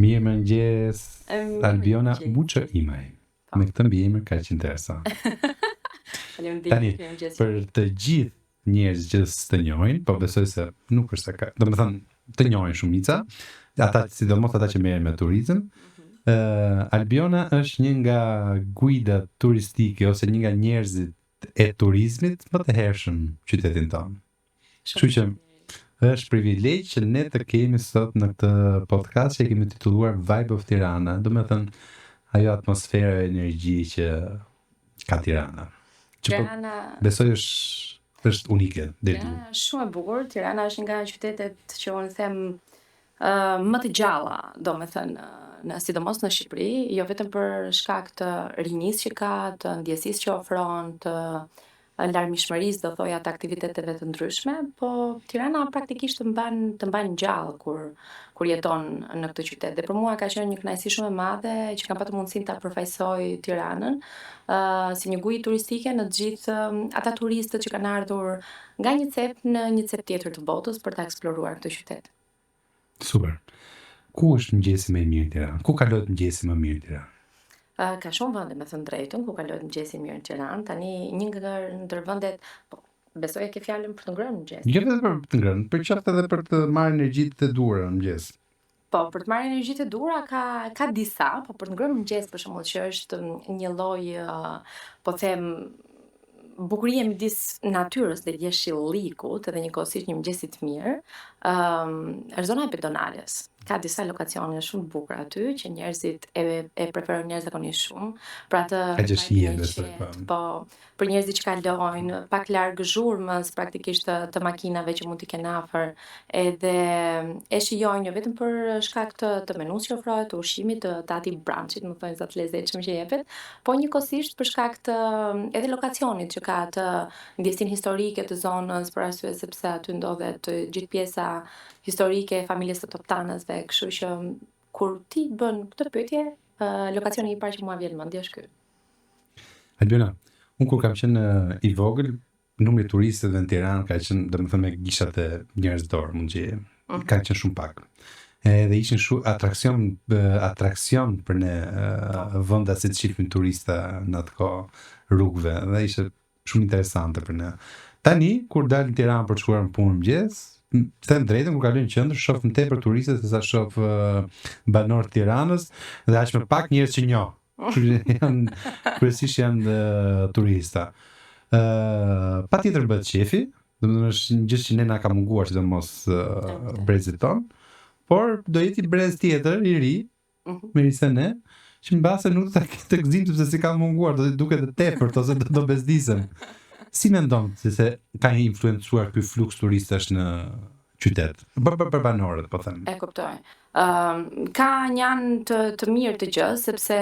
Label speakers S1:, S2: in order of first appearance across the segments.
S1: Mirëmëngjes, Albiona Muço Imaj. Me këtë mbiemër kaq interesant. Tani, për të gjithë njerëzit që të njohin, po besoj se nuk është se ka, domethënë të njohin shumica, ata sidomos ata që merren me turizëm. Albiona është një nga guidat turistike ose një nga njerëzit e turizmit më të hershëm në qytetin tonë. Kështu që është privilegj që ne të kemi sot në këtë podcast që kemi titulluar Vibe of Tirana, domethënë ajo atmosfera e energji që ka Tirana.
S2: Tirana
S1: besoj është unike deri
S2: diku. Shumë e bukur. Tirana është nga qytetet që unë them më të gjalla, domethënë sidomos në Shqipëri, jo vetëm për shkak të rinisë që ka, të ndjesisë që ofron, të larmishmërisë, do thoja, të aktiviteteve të ndryshme, po Tirana praktikisht të mban gjallë kur jeton në këtë qytet. Dhe për mua ka qenë një kënaqësi shumë e madhe që kam patur mundësinë ta përfaqësoj Tiranën si një gujë turistike në të gjithë ata turistët që kanë ardhur nga një cep në një cep tjetër të botës për ta eksploruar këtë qytet.
S1: Super. Ku është mëngjesi më i mirë në Tiranë? Ku kalohet mëngjesi më mirë në Tiranë?
S2: Ka shumë vende, me thënë drejtën, ku kalohet mëngjesi mirë në Tiranë. Tani një ndër vendet, po besoj e ke fjalën për të ngrënë mëngjes.
S1: Jo vetëm për të ngrënë, por qoftë edhe për të marrë energjitë e duhura në mëngjes.
S2: Po, për të marrë energjitë e duhura ka disa, po për të ngrënë mëngjes për shembull që është një lloj, po them, bukurie midis natyrës dhe jeshillikut edhe njëkohësisht një mëngjesi të mirë, është zona e pedonales. Ka disa lokacione shumë të bukura aty që njerëzit e preferojnë njerëzakonisht shumë. Për atë po, për njerëzit që kalojnë pak larg zhurmës praktikisht të makinave që mund t'i kenë afër, edhe e shijojnë jo vetëm për shkak të menus që ofrohet, të ushqimit, të atij brunchit, më thënë sa të lezetshëm që jepet, po njëkohësisht për shkak të edhe lokacionit që ka të ndjesinë historike të zonës, për arsye sepse aty ndodhet gjithë pjesa historike e familjes së Toptanësve, kështu që kur ti bën këtë pyetje, lokacioni i parë që mua vjen në mendje është ky.
S1: Albiona, unë kur kam qenë i vogël, numri i turistëve në Tiranë ka qenë, domethënë me gishtat e njerëzor, mund të jetë, ka qenë shumë pak. Edhe ishin shumë atraksion për ne vendat që shifin turista në atë kohë rrugëve, dhe ishte shumë interesante për ne. Tani kur dal në Tiranë për të shkuar në punë mëngjes, them drejtën, kur kaloj në qendër, shoh më tepër turistë se sa shoh banor të Tiranës dhe aq më pak njerëz që njoh. Kryesisht janë turista. Patjetër bëhet qefi, domethënë është një gjë që ne na ka munguar sidomos brezit ton, por do jeti brez tjetër i ri, megjithëse ne, që mbase nuk do ta ketë gëzim sepse si ka munguar, do të duket të tepërt ose do bezdisen. Si mendon se ka influencuar ky fluks turistash në qytet? Për banorët, po them.
S2: E kuptoj. Ka një anë të mirë të gjë, sepse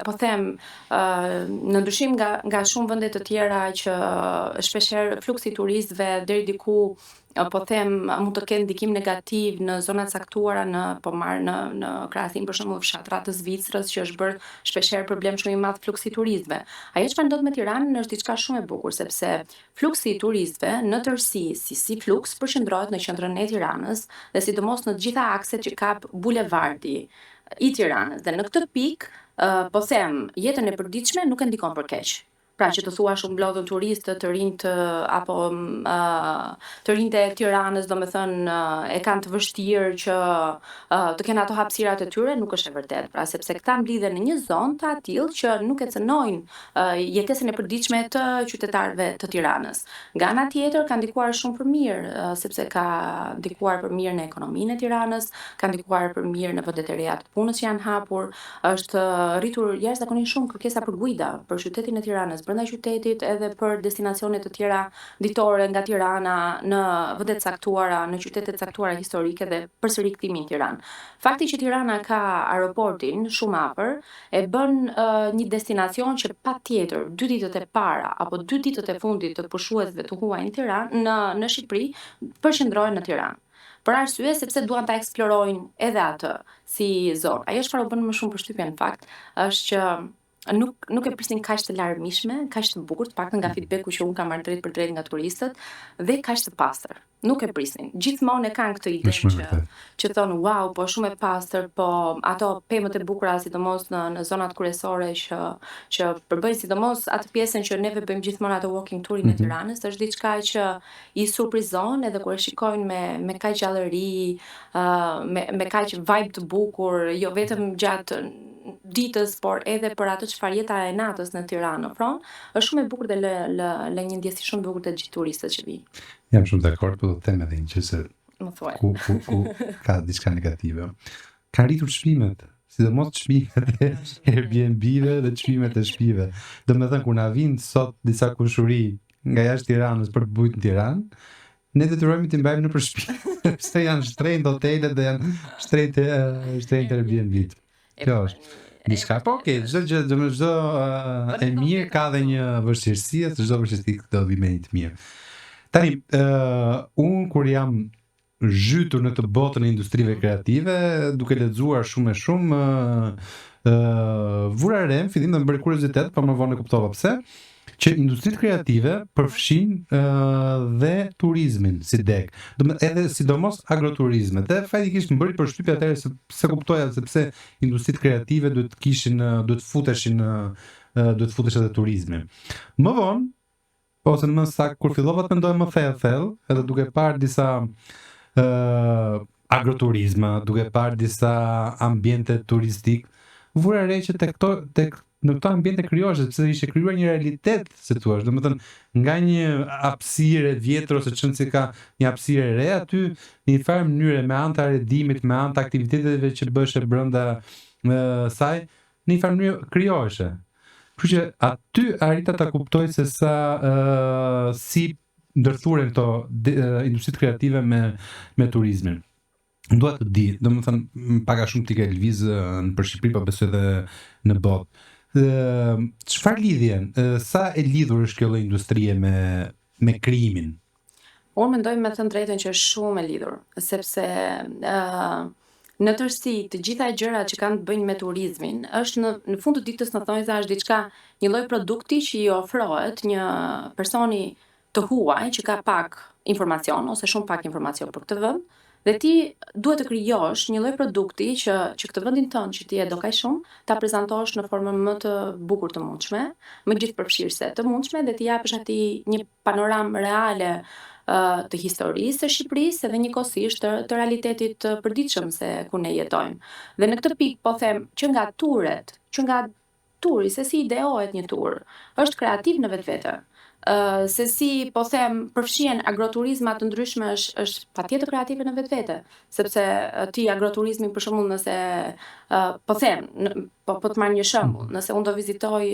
S2: po them, në ndryshim nga shumë vende të tjera që shpeshherë fluksi i turistëve deri diku po them mund të kenë ndikim negativ në zona të caktuara, po marr në krahasim për shembull fshatrat të Zvicrës që është bërë shpeshherë problem shumë i madh fluksi i turistëve. Ajo çfarë ndodh me Tiranën është diçka shumë e bukur, sepse fluksi i turistëve në tërësi si fluks përqendrohet në qendrën e Tiranës dhe sidomos në të gjitha akset që kap bulevardi i Tiranës. Dhe në këtë pikë, po them, jetën e përditshme nuk e ndikon për keq. Pra që të thuash u mblodhën turistë të rinjt apo të rinjt e Tiranës, domethënë e kanë të vështirë që të kenë ato hapësirat e tyre, nuk është e vërtetë. Pra sepse këta mblidhen në një zonë të atill që nuk e cënojnë jetesën e përditshme të qytetarëve të Tiranës. Nga ana tjetër ka ndikuar shumë për mirë, sepse ka ndikuar për mirë në ekonominë e Tiranës, ka ndikuar për mirë në vendet e reja të punës që janë hapur, është rritur jashtëzakonisht shumë kërkesa për guida për qytetin e Tiranës, brenda qytetit edhe për destinacione të tjera ditore nga Tirana në vende të caktuara, në qytete të caktuara historike dhe përsëri kthimi në Tiranë. Fakti që Tirana ka aeroportin shumë afër e bën një destinacion që patjetër 2 ditët e para apo 2 ditët e fundit të pushuesve të huaj në Tiranë, në Shqipëri, përqendrohen në Tiranë. Për arsye sepse duan ta eksplorojnë edhe atë si zonë. Ajo çfarë u bën më shumë përshtypje në fakt është që nuk e prisnin kaq të larmishme, kaq të bukur, të paktën nga feedbacku që unë kam marrë drejt për drejt nga turistët, dhe kaq të pastër. Nuk e prisnin. Gjithmonë e kanë këtë ide që thonë wow, po shumë e pastër, po ato pemët e bukura sidomos në zonat kryesore që përbëjnë sidomos atë pjesën që neve bëjmë gjithmonë ato walking tourin e Tiranës, është diçka që i surprizon edhe kur e shikojnë me kaq gjallëri, me kaq vibe të bukur, jo vetëm gjatë ditës, por edhe për atë çfarë jeta e natës në Tiranë ofron, është shumë e bukur dhe lë një ndjesi shumë bukur të gjithë turistët që vijnë.
S1: Jam shumë dakord, po do të them edhe një që
S2: Më thuaj.
S1: Ku ka diçka negative. Ka rritur çmimet, sidomos çmimet e Airbnb-ve dhe çmimet e shtëpive. Domethënë kur na vijnë sot disa kushuri nga jashtë Tiranës për të bujt në Tiranë, ne detyrohemi të mbajmë nëpër shtëpi, sepse janë shtrenjtë hotelet dhe janë shtrenjtë Airbnb-t. Kjo është diçka. Po okay, çdo e mirë ka dhe një vështirësi, çdo vështirësi do vi me një të mirë. Tani, unë kur jam zhytur në të botën e industrive kreative, duke lexuar shumë e shumë, vura re, fillim të më bëri kuriozitet, pa më vonë e kuptova pse, që industritë kreative përfshin dhe turizmin si deg. Edhe sidomos agroturizmet. Dhe faktikisht më bëri përshtypje atëherë se kuptoja se pse industritë kreative duhet të futeshin edhe turizmi. Më vonë, ose në më saktë kur fillova të mendoj më thellë, edhe duke parë disa agroturizma, duke parë disa ambiente turistik, vura re që në këto ambiente krijohesh, sepse ishte krijuar një realitet, si thua, domethënë nga një hapësirë e vjetër ose çon si ka një hapësirë e re aty, në një farë mënyrë me anë të arredimit, me anë të aktiviteteve që bëheshe brenda saj, në një farë mënyrë krijoheshe. Kështu që aty arrita ta kuptoj se sa si ndërthuren këto industritë kreative me turizmin. Dua të di, domethënë pak a shumë ti ke lviz për Shqipëri, po besoj edhe në botë. Çfarë lidhje, sa e lidhur është kjo lloj industrie me krijimin?
S2: Unë mendoj me thënë drejtën që është shumë e lidhur, sepse në tërësi të gjitha gjërat që kanë të bëjnë me turizmin, është në fund të ditës në thonjza është diçka, një lloj produkti që i ofrohet një personi të huaj që ka pak informacion ose shumë pak informacion për këtë vend, dhe ti duhet të krijosh një lloj produkti që këtë vendin tënd që ti e do kaq shumë, ta prezantosh në formën më të bukur të mundshme, më gjithëpërfshirëse të mundshme, dhe ti japësh atij një panoramë reale të historisë së Shqipërisë edhe njëkohësisht të realitetit të përditshëm se ku ne jetojmë. Dhe në këtë pikë po them që nga turi, se si ideohet një tur, është kreativ në vetvete. Se si po them përfshihen agroturizma të ndryshme është patjetër kreative në vetvete, sepse ti agroturizmi për shembull nëse po them, po të marr një shembull, nëse unë do vizitoj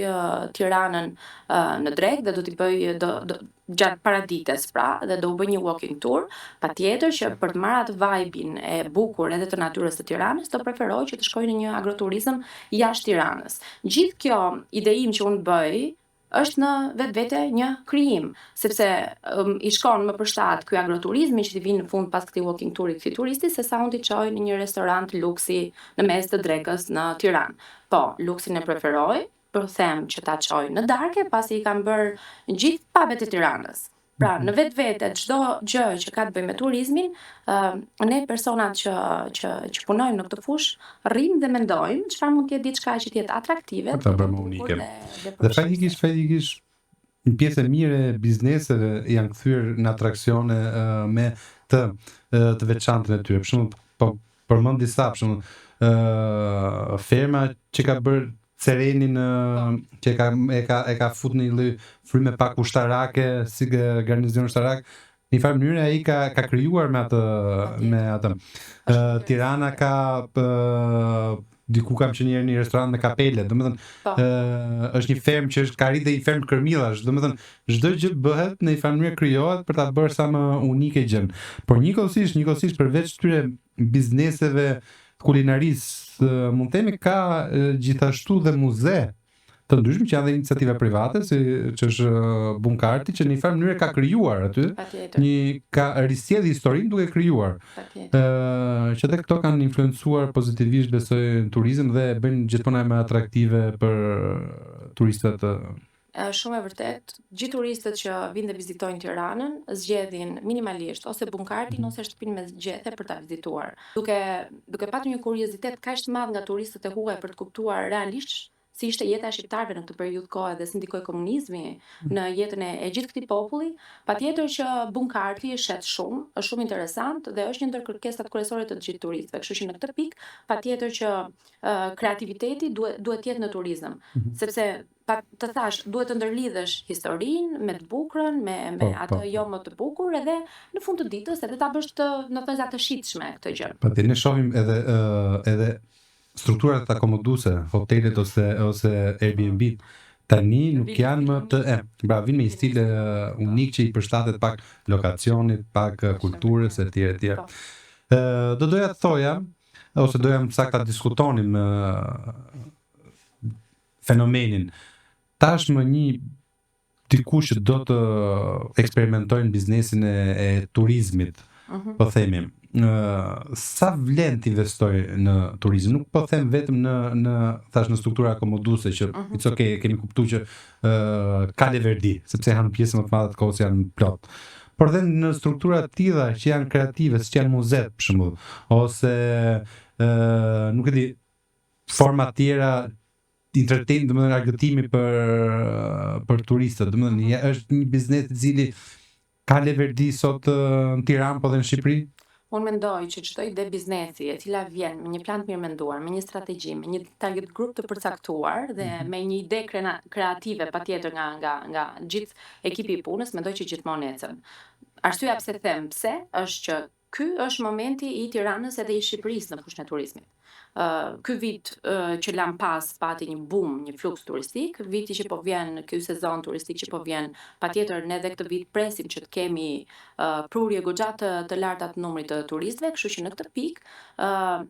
S2: Tiranën në drekë dhe do t'i bëj gjatë paradites pra, dhe do u bëj një walking tour, patjetër që për të marrë atë vibe-in e bukur edhe të natyrës të Tiranës, do preferoj që të shkoj në një agroturizëm jashtë Tiranës. Gjithë kjo ide im që unë bëj është në vetvete një krijim, sepse i shkon më përshtat ky agroturizmi që ti vin në fund pas këtij walking touri këtij turisti, sesa unë t'i çoj në një restorant luksi në mes të drekës në Tiranë. Po, luksin e preferoj, por them që ta çoj në darkë pasi i kam bërë gjithë pubet e Tiranës. Pra, në vetvete çdo gjë që ka të bëjë me turizmin, ne personat që punojmë në këtë fushë rrim dhe mendojmë çfarë mund të jetë diçka që të jetë atraktive,
S1: ta bëjmë unike. Dhe faktikisht një pjesë e mirë e bizneseve janë kthyer në atraksione me të veçantë në tyre. Për shembull, po përmend disa, për shembull, ferma që ka bërë Cerenin që e ka futur në një lloj fryme pak ushtarake, si garnizion ushtarak, në një farë mënyrë ai ka krijuar me atë. Tirana ka diku kam qenë një herë në një restorant me kapele, domethënë është një fermë që ka rritë një fermë kërmillash, domethënë çdo gjë bëhet në një farë mënyrë krijohet për ta bërë sa më unike gjën. Por njëkohësisht përveç këtyre bizneseve kulinarisë, mund të themi ka gjithashtu dhe muze të ndryshme që janë dhe iniciativa private, si që është Bunkarti, që në një farë mënyrë ka krijuar aty, ka risjellë historinë duke krijuar. Që dhe këto kanë influencuar pozitivisht besoj në turizëm dhe bëjnë gjithmonë më atraktive për turistët.
S2: Shumë e vërtet, gjithë turistët që vinë dhe vizitojnë Tiranën zgjedhin minimalisht ose Bunkartin ose shtëpinë me zgjethe për ta vizituar. Duke patur një kuriozitet kaq të madh nga turistët e huaj për të kuptuar realisht si ishte jeta e shqiptarëve në këtë periudhë kohe dhe si ndikoi komunizmi në jetën e gjithë këtij populli, patjetër që Bunkarti shet shumë, është shumë interesant dhe është një ndër kërkesat kryesore të gjithë turistëve. Kështu që në këtë pikë patjetër që kreativiteti duhet të jetë në turizëm, sepse të thash, duhet të ndërlidhesh historinë me të bukurën, me atë jo më të bukur edhe në fund të ditës edhe ta bësh të shitshme këtë gjë.
S1: Patjetër ne shohim edhe strukturat akomoduese, hotelet ose Airbnb tani nuk janë më të vinë me një stil unik që i përshtatet pak lokacionit, pak kulturës etj. Do doja të thoja ose doja më saktë ta diskutonim fenomenin. Tashmë dikush që do të eksperimentojnë biznesin e turizmit, po themi, sa vlen të investoj në turizëm? Nuk po them vetëm në struktura akomoduese që it's okay, kemi kuptuar që ka leverdi, sepse janë pjesë më të madhe të kohës janë plot. Por dhe në struktura të tilla që janë kreative, siç janë muzeet për shembull, ose nuk e di, forma të tjera domethënë argëtimi për turistët, domethënë është një biznes i cili ka leverdi sot në Tiranë po dhe në Shqipëri?
S2: Unë mendoj që çdo ide biznesi e cila vjen me një plan të mirë menduar, me një strategji, me një target group të përcaktuar dhe me një ide kreative patjetër nga gjithë ekipi i punës, mendoj që gjithmonë ecën. Arsyeja pse them pse është që ky është momenti i Tiranës edhe i Shqipërisë në fushën e turizmit. Ky vit që lan pas pati një boom, një fluks turistik, viti që po vjen, ky sezon turistik që po vjen, patjetër ne edhe këtë vit presim që të kemi prurje goxha të larta të numrit të turistëve, kështu që në këtë pikë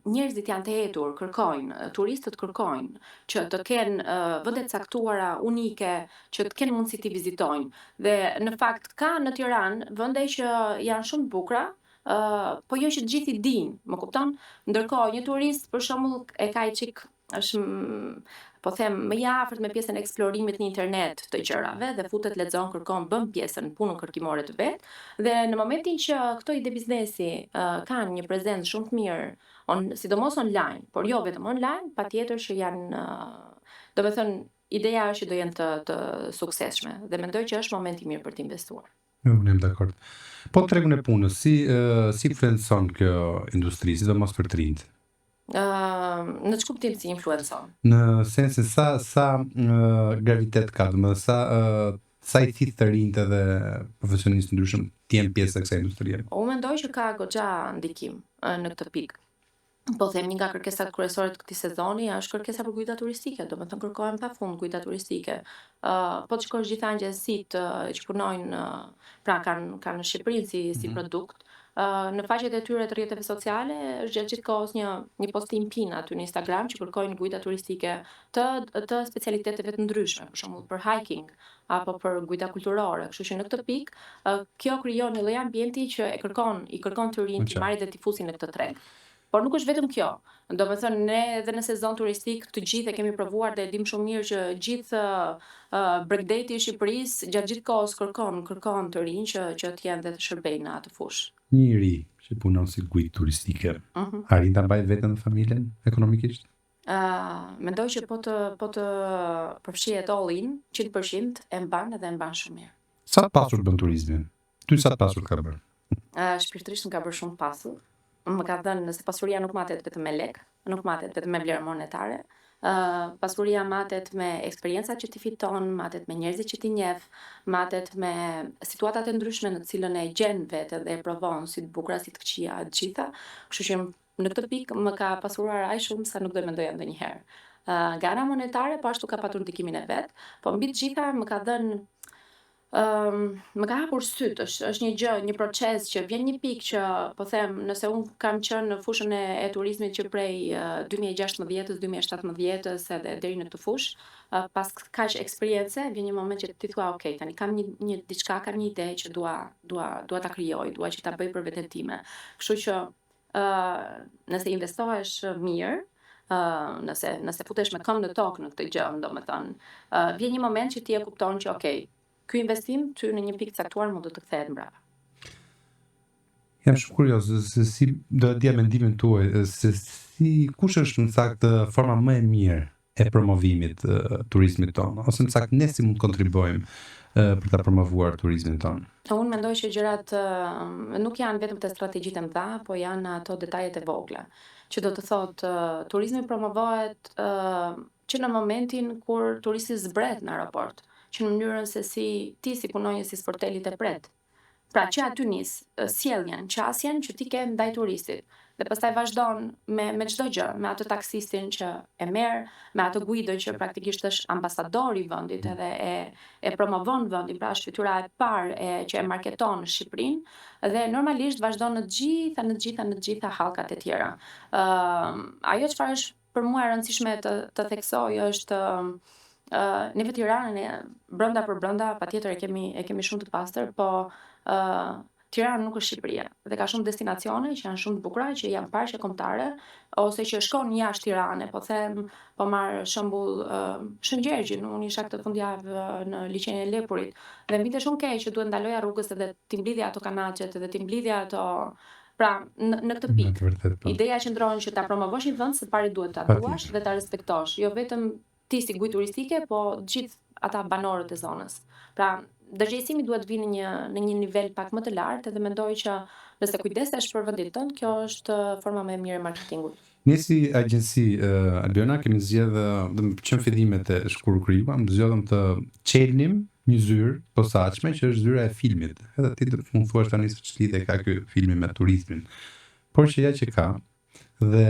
S2: njerëzit janë të hetur, kërkojnë, turistët kërkojnë që të kenë vende të caktuara unike, që të kenë mundësi të vizitojnë. Dhe në fakt ka në Tiranë vende që janë shumë të bukura, po jo që të gjithë i dinë, më kupton? Ndërkohë një turist për shembull e ka është po them më i afërt me pjesën e eksplorimit në internet të gjërave dhe futet, lexon, kërkon, bën pjesën punën kërkimore të vet dhe në momentin që këto ide biznesi kanë një prezencë shumë të mirë, sidomos online, por jo vetëm online, patjetër që janë, domethënë ideja është që do jenë të suksesshme dhe mendoj që është momenti i mirë për të investuar.
S1: Unë jam dakord. Po tregun e punës, si influencon kjo industri, sidomos për të rinjt?
S2: Në ç'kuptim kuptim si influencon?
S1: Në sensin sa gravitet ka, domethënë sa i thith të rinjt edhe profesionistë ndryshëm të jenë pjesë e kësaj industrie.
S2: Unë mendoj që ka goxha ndikim në këtë pikë. Po them një nga kërkesat kryesore të këtij sezoni është kërkesa për guida turistike, domethënë kërkohen pafund guida turistike. Po të shikosh gjithë agjensitë që punojnë, pra kanë në Shqipëri si produkt, në faqet e tyre të rrjeteve sociale është gjatë gjithë kohës një postim pin aty në Instagram që kërkojnë guida turistike të specialiteteve të ndryshme, për shembull për hiking apo për guida kulturore. Kështu që në këtë pikë kjo krijon një lloj ambienti që i kërkon të rinj të marrin dhe të fusin në këtë treg. Por nuk është vetëm kjo. Domethënë ne edhe në sezon turistik të gjithë e kemi provuar dhe e dim shumë mirë që gjithë breakdate i Shqipërisë gjatë gjithë kohës kërkon të rinj që të jenë dhe të shërbejnë në atë fushë.
S1: Një i ri që punon si guid turistike, arrin ta mbajë veten në familjen ekonomikisht?
S2: Mendoj që po të përfshihet all in 100% e mban shumë mirë.
S1: Sa të pasur bën turizmin? Ty sa të pasur ka bërë?
S2: Shpirtërisht më ka bërë shumë pasur. Më ka dhënë se pasuria nuk matet vetëm me lek, nuk matet vetëm me vlerë monetare. Pasuria matet me eksperiencat që ti fiton, matet me njerëzit që ti njeh, matet me situatat e ndryshme në të cilën e gjen veten dhe e provon, si të bukura, si të këqija, të gjitha. Kështu që në këtë pikë më ka pasuruar aq shumë sa nuk do mendoja ndonjëherë. Nga ana monetare, po ashtu ka patur ndikimin e vet, po mbi të gjitha më ka dhënë më ka hapur syt, është një gjë, një proces që vjen një pikë që po them, nëse unë kam qenë në fushën e turizmit që prej 2016-ës, 2017-ës edhe deri në këtë fushë, pas kaq eksperience vjen një moment që ti thua, ok, tani kam një diçka, kam një ide që dua ta krijoj, dua që ta bëj për veten time. Kështu që nëse investohesh mirë, nëse futesh me këmbë në tokë në këtë gjë, domethënë, vjen një moment që ti e kupton që ok, ky investim ty në një pikë caktuar mund të kthehet mbrapa.
S1: Jam shumë kurioz se si do të dija mendimin tuaj, se kush është në saktë forma më e mirë e promovimit turizmit tonë, ose në saktë ne si mund të kontribuojmë për ta promovuar turizmin tonë.
S2: Unë mendoj që gjërat nuk janë vetëm te strategjitë e mëdha, po janë ato detajet e vogla. Që do të thotë turizmi promovohet që në momentin kur turisti zbret në aeroport, që në mënyrën se si ti si punonjës si sportelit e pret. Pra që aty nis sjelljen, qasjen që ti ke ndaj turistit. Dhe pastaj vazhdon me çdo gjë, me atë taksistin që e merr, me atë guidën që praktikisht është ambasador i vendit edhe e promovon vendin, pra është fytyra e parë që e marketon Shqipërinë dhe normalisht vazhdon në të gjitha hallkat e tjera. Ajo çfarë është për mua e rëndësishme të theksoj është ne vetë Tiranën brenda për brenda patjetër e kemi shumë të pastër, po Tirana nuk është Shqipëria dhe ka shumë destinacione që janë shumë të bukura, që janë parqe kombëtare ose që shkon jashtë Tiranës, po marr shembull Shëngjergjin, unë isha këtë fundjavë në liçenin e Lepurit dhe mbinte shumë keq që duhet ndaloja rrugës edhe ti mblidhja ato kanaçet edhe ti mblidhja ato. Pra, në këtë pikë, ideja qëndron që ta promovosh një vend, së pari duhet ta duash dhe ta respektosh, jo vetëm ti si gujë turistike, po gjithë ata banorët e zonës. Pra, ndërgjegjësimi duhet vinë në një nivel pak më të lartë dhe mendoj që nëse kujdesesh për vendin tënd, kjo është forma më e mirë e marketingut.
S1: Ne si agjenci Albiona kemi zgjedhë që në fillimet e Shkuru Kryuam, zgjedhëm të çelnim një zyrë posaçme që është zyra e filmit. Edhe ti do të mund thuash tani se ç'lidhje ka ky filmi me turizmin. Por që ja që ka dhe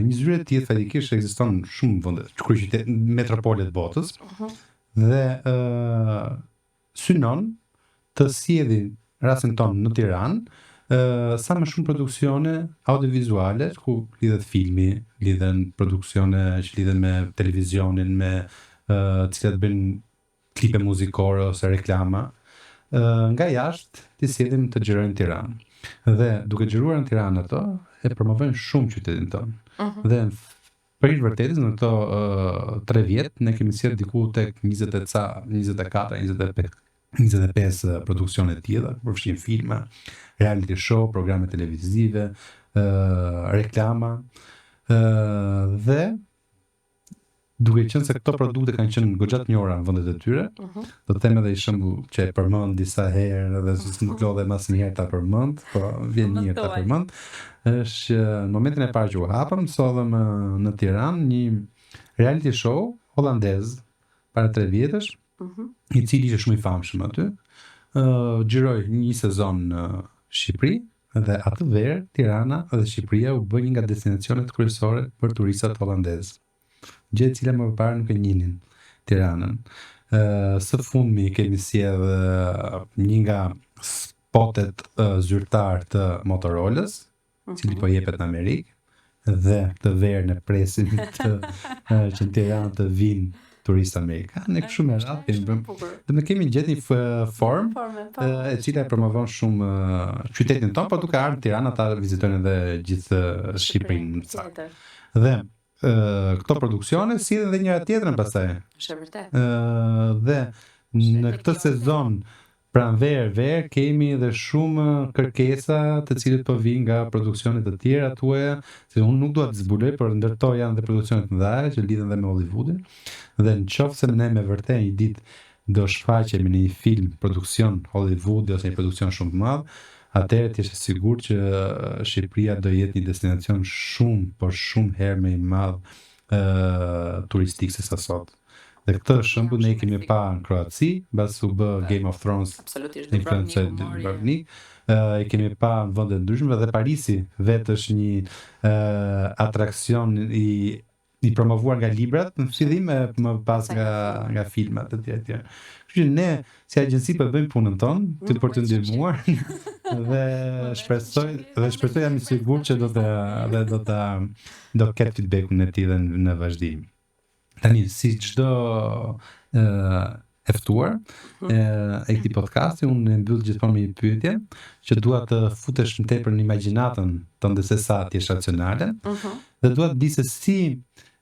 S1: një zyrë e tillë fatikisht ekziston në shumë vende, kryeqytet metropole të botës. Dhe synon të sjellin rastin tonë në Tiranë sa më shumë produksione audiovizuale ku lidhet filmi, lidhen produksione që lidhen me televizionin, me cilat bëjnë klipe muzikore ose reklama, nga jashtë të sjellim të xhirojnë Tiranë. Dhe duke xhiruar në Tiranë ato, e promovojnë shumë qytetin tonë. Dhe për i vërtetës në këto 3 vjet ne kemi sjellë diku tek 25 produksione të tilla, përfshin filma, reality show, programe televizive, reklama, dhe duke qenë se këto produkte kanë qenë goxha të njohura në vendet e tyre, do të them edhe një shembull që e përmend disa herë dhe nuk lodhem asnjëherë ta përmend, po vjen mirë ta përmend, është që në momentin e parë që u hapëm, sodhëm në Tiranë një reality show hollandez para 3 vjetësh, i cili ishte shumë i famshëm aty. Xhiroi një sezon në Shqipëri dhe atë verë Tirana dhe Shqipëria u bë një nga destinacionet kryesore për turistat hollandez. Gjë e cila më parë nuk e njihnin Tiranën. Së fundmi kemi sjellë një nga spotet zyrtar të Motorolës, cili po jepet në Amerikë dhe të verën e presin që në Tiranë të vinë turistë amerikanë, kështu me radhë dhe ne kemi gjetur një formë e cila e promovon shumë qytetin tonë, por duke ardhur në Tiranë ata vizitojnë edhe gjithë Shqipërinë. Dhe këto produksione sillen edhe njëra tjetrën pastaj.
S2: Është vërtet.
S1: Dhe në këtë sezon pranverë kemi edhe shumë kërkesa të cilët po vijnë nga produksione të tjera tuaja, se unë nuk dua të zbuloj, por ndërto janë dhe produksione të mëdha që lidhen dhe me Hollywoodin. Dhe nëse ne me vërtet një ditë do shfaqemi në një film produksion Hollywoodi ose një produksion shumë të madh, atëherë ti je sigurt që Shqipëria do jetë një destinacion shumë herë më i madh turistik se sa sot. Dhe këtë shembull ne kemi pa në Kroaci, mbas u bë Game of Thrones.
S2: Absolutisht,
S1: Dubrovnik. E kemi pa në vende të ndryshme dhe Parisi vetë është një atraksion i i promovuar nga librat në fillim e më pas nga filmat e tjera. Kështu që ne si agjenci po bëjmë punën tonë për të ndihmuar dhe shpresoj jam i sigurt që do ketë feedbackun e tij në vazhdim. Tani si çdo e ftuar e këtij podcasti, unë e mbyll gjithmonë me një pyetje që dua të futesh më tepër në imagjinatën tënde se sa ti je racionale. Dhe dua të di se si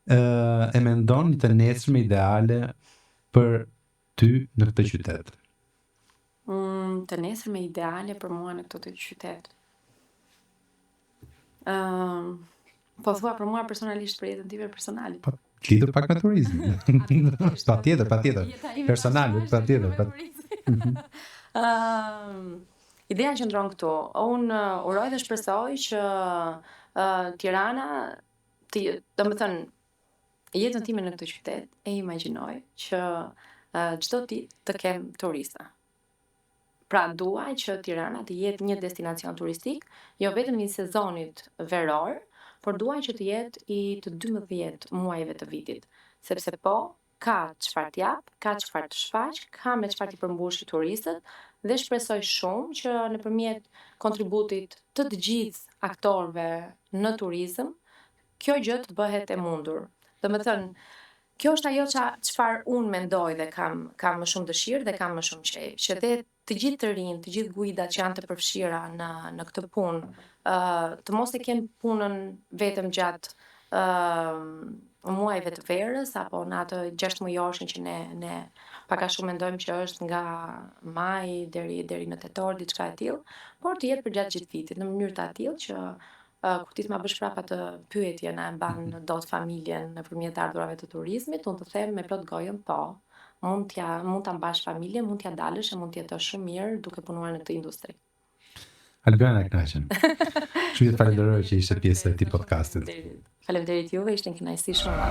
S1: e mendon të nesërme ideale për ty në këtë qytet.
S2: Të nesërme ideale për mua në këtë qytet. Po thua për mua personalisht, për jetën time personale.
S1: Lidhur pak me turizmin. Patjetër. Personale, patjetër.
S2: Ideja që ndron këtu. Unë uroj dhe shpresoj që Tirana, domethënë, jetën time në këtë qytet e imagjinoj që çdo ditë të kem turista. Pra dua që Tirana të jetë një destinacion turistik, jo vetëm i sezonit veror, por dua që të jetë i të 12 muajve të vitit, sepse ka çfarë t'jap, ka çfarë të shfaq, ka me çfarë t'i përmbush turistët dhe shpresoj shumë që nëpërmjet kontributit të gjithë aktorëve në turizëm, kjo gjë të bëhet e mundur. Domethënë, kjo është ajo çfarë unë mendoj dhe kam më shumë dëshirë dhe kam më shumë qejf, që dhe të gjithë të rinj, të gjithë guidat që janë të përfshira në këtë punë, të mos e kenë punën vetëm gjatë muajve të verës apo në atë 6 mujorshin që ne pak a shumë mendojmë që është nga maj deri në tetor, diçka e tillë, por të jetë për gjatë gjithë vitit në mënyrë të tillë që kur ti ma bësh prapa të pyetje na e mban dot familjen nëpërmjet ardhurave të turizmit, unë të them me plot gojën po. Mund ta mbash familjen, mund t'ja dalësh e mund të jetosh shumë mirë duke punuar në këtë industri.
S1: Albiana Knaqen. Shumë të falenderoj që ishte pjesë e këtij podcastit.
S2: Faleminderit juve, ishte një kënaqësi shumë.